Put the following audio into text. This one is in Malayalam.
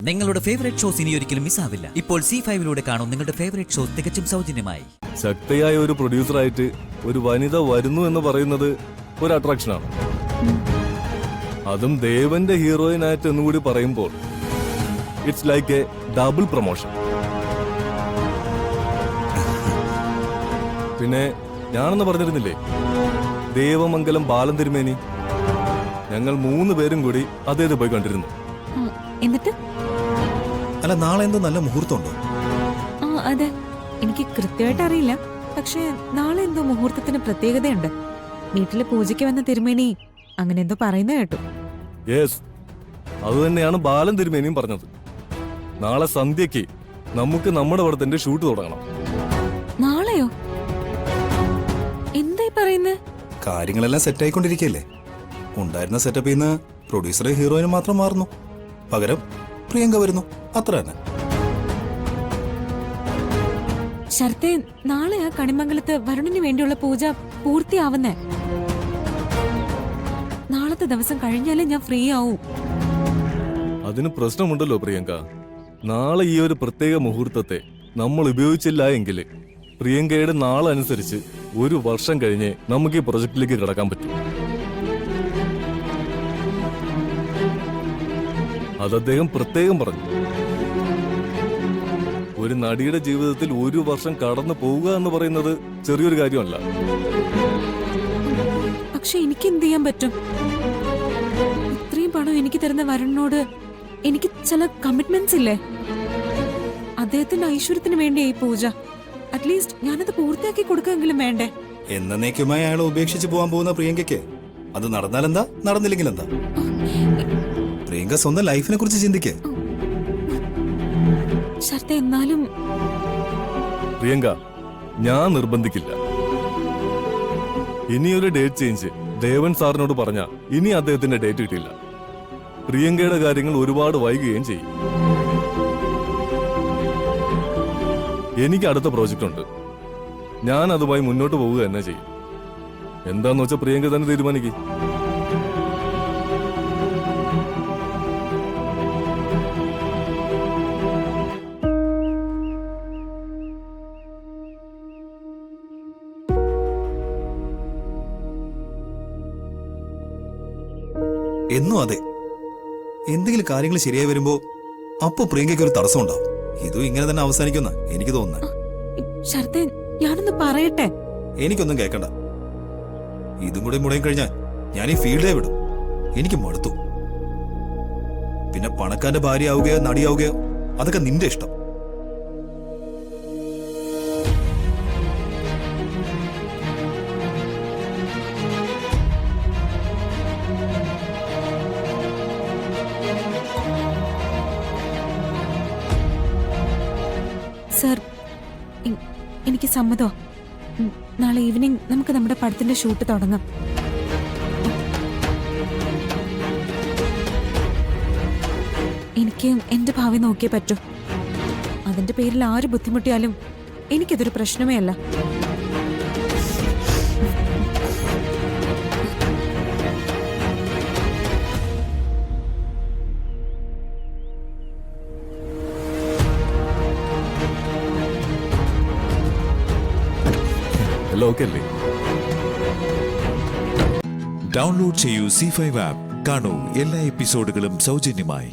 നിങ്ങളുടെ ഫേവറേറ്റ് ഷോസ് ഇനി ഒരിക്കലും മിസ്സാവില്ല. ഇപ്പോൾ C5 കാണും നിങ്ങളുടെ ഫേവറേറ്റ് ഷോസ് തികച്ചും സൗജന്യമായി. ശക്തയായ ഒരു പ്രൊഡ്യൂസറായിട്ട് ഒരു വനിത വരുന്നു എന്ന് പറയുന്നത് ഒരു അട്രാക്ഷനാണ്. അതും ദേവന്റെ ഹീറോയിനായിട്ട് എന്നുകൂടി പറയുമ്പോൾ it's like A double promotion. പിന്നെ ഞാനെന്ന് പറഞ്ഞിരുന്നില്ലേ, ദേവമംഗലം ബാലൻ തിരുമേനി, ഞങ്ങൾ 3 പേരും കൂടി അദ്ദേഹത്തെ പോയി കണ്ടിരുന്നു. എന്നിട്ട് അല്ല, നാളെ എന്തോ നല്ല മുഹൂർത്തമുണ്ടോ? അതെ, എനിക്ക് കൃത്യമായിട്ട് അറിയില്ല. പക്ഷെ നാളെ എന്തോ മുഹൂർത്തത്തിന് പ്രത്യേകതയുണ്ട്. വീട്ടിലെ പൂജയ്ക്ക് വന്ന തിരുമേനി അങ്ങനെ എന്തോ പറയുന്ന കേട്ടു. യെസ്, അത് തന്നെയാണ് ബാലൻ തിരുമേനിയും പറഞ്ഞത്. നാളെ സന്ധ്യക്ക് നമുക്ക് നമ്മുടെ പടത്തിന്റെ ഷൂട്ട് തുടങ്ങണം. നാളെയോ? എന്തായി പറയുന്നേ? കാര്യങ്ങളെല്ലാം സെറ്റ് ആയിക്കൊണ്ടിരിക്കല്ലേ. ഉണ്ടായിരുന്ന സെറ്റപ്പിൽ നിന്ന് പ്രൊഡ്യൂസറെ ഹീറോയിനും മാത്രം മാറുന്നു, പകരം പ്രിയങ്ക വരുന്നു, അത്ര തന്നെ. ശരത്തെ, നാളെ ആ കണിമംഗലത്ത് വരുണിന് വേണ്ടിയുള്ള പൂജ പൂർത്തിയാവുന്നേ. നാളത്തെ ദിവസം കഴിഞ്ഞാലേ ഞാൻ ഫ്രീ ആവും. അതിന് പ്രശ്നമുണ്ടല്ലോ പ്രിയങ്ക. നാളെ ഈ ഒരു പ്രത്യേക മുഹൂർത്തത്തെ നമ്മൾ ഉപയോഗിച്ചില്ല എങ്കിൽ പ്രിയങ്കയുടെ നാളനുസരിച്ച് 1 വർഷം കഴിഞ്ഞേ നമുക്ക് ഈ പ്രൊജക്റ്റിലേക്ക് കിടക്കാൻ പറ്റും. അത് അദ്ദേഹം പ്രത്യേകം പറഞ്ഞു. ഒരു നടിയുടെ ജീവിതത്തിൽ 1 വർഷം കടന്നു പോവുക എന്ന് പറയുന്നത് ചെറിയൊരു കാര്യമല്ല. പക്ഷെ എനിക്ക് എന്ത് ചെയ്യാൻ പറ്റും? ഇത്രയും പണം എനിക്ക് തരുന്ന വരുണിനോട് എനിക്ക് ചില കമ്മിറ്റ്മെന്റ്സ് ഇല്ലേ? അദ്ദേഹത്തിന്റെ ഐശ്വര്യത്തിന് വേണ്ടിയാ ഈ പൂജ. അറ്റ്ലീസ്റ്റ് ഞാനത് പൂർത്തിയാക്കി കൊടുക്കെങ്കിലും വേണ്ടേ? എന്നേക്കുമായി അയാളെ ഉപേക്ഷിച്ച് പോകാൻ പോകുന്ന പ്രിയങ്കയ്ക്ക് അത് നടന്നാലെന്താ, നടന്നില്ലെങ്കിൽ എന്താ? പ്രിയങ്ക സ്വന്തം ലൈഫിനെ കുറിച്ച് ചിന്തിക്കേ. ശരത്തെ, എന്നാലും പ്രിയങ്ക, ഞാൻ നിർബന്ധിക്കില്ല. ഇനിയൊരു ഡേറ്റ് ചേഞ്ച് ദേവൻ സാറിനോട് പറഞ്ഞ ഇനി അദ്ദേഹത്തിന്റെ ഡേറ്റ് കിട്ടില്ല. പ്രിയങ്കയുടെ കാര്യങ്ങൾ ഒരുപാട് വൈകുകയും ചെയ്യും. എനിക്ക് അടുത്ത പ്രോജക്റ്റ് ഉണ്ട്. ഞാൻ അതുമായി മുന്നോട്ട് പോവുക തന്നെ ചെയ്യും. എന്താന്ന് വെച്ചാൽ പ്രിയങ്ക തന്നെ തീരുമാനിക്കും. എന്നും അതെ, എന്തെങ്കിലും കാര്യങ്ങൾ ശരിയായി വരുമ്പോ അപ്പൊ പ്രിയങ്കയ്ക്ക് ഒരു തടസ്സം ഉണ്ടാവും. ഇതും ഇങ്ങനെ തന്നെ അവസാനിക്കുന്ന എനിക്ക് തോന്നുന്നത്. ശരത്തെ, ഞാനൊന്ന് പറയട്ടെ. എനിക്കൊന്നും കേൾക്കണ്ട. ഇതും കൂടെ മുടങ്ങി കഴിഞ്ഞാൽ ഞാൻ ഈ ഫീൽഡേ വിടും. എനിക്ക് മടുത്തു. പിന്നെ പണക്കാരന്റെ ഭാര്യ ആവുകയോ നടിയാവുകയോ അതൊക്കെ നിന്റെ ഇഷ്ടം. സർ, എനിക്ക് സമ്മതോ. നാളെ ഈവനിങ് നമുക്ക് നമ്മുടെ പടത്തിന്റെ ഷൂട്ട് തുടങ്ങാം. എനിക്ക് എന്റെ ഭാവി നോക്കിയേ പറ്റൂ. അതിന്റെ പേരിൽ ആര് ബുദ്ധിമുട്ടിയാലും എനിക്കതൊരു പ്രശ്നമേ അല്ല. ഡൗൺലോഡ് ചെയ്യൂ C5 ആപ്പ്. കാണൂ എല്ലാ എപ്പിസോഡുകളും സൗജന്യമായി.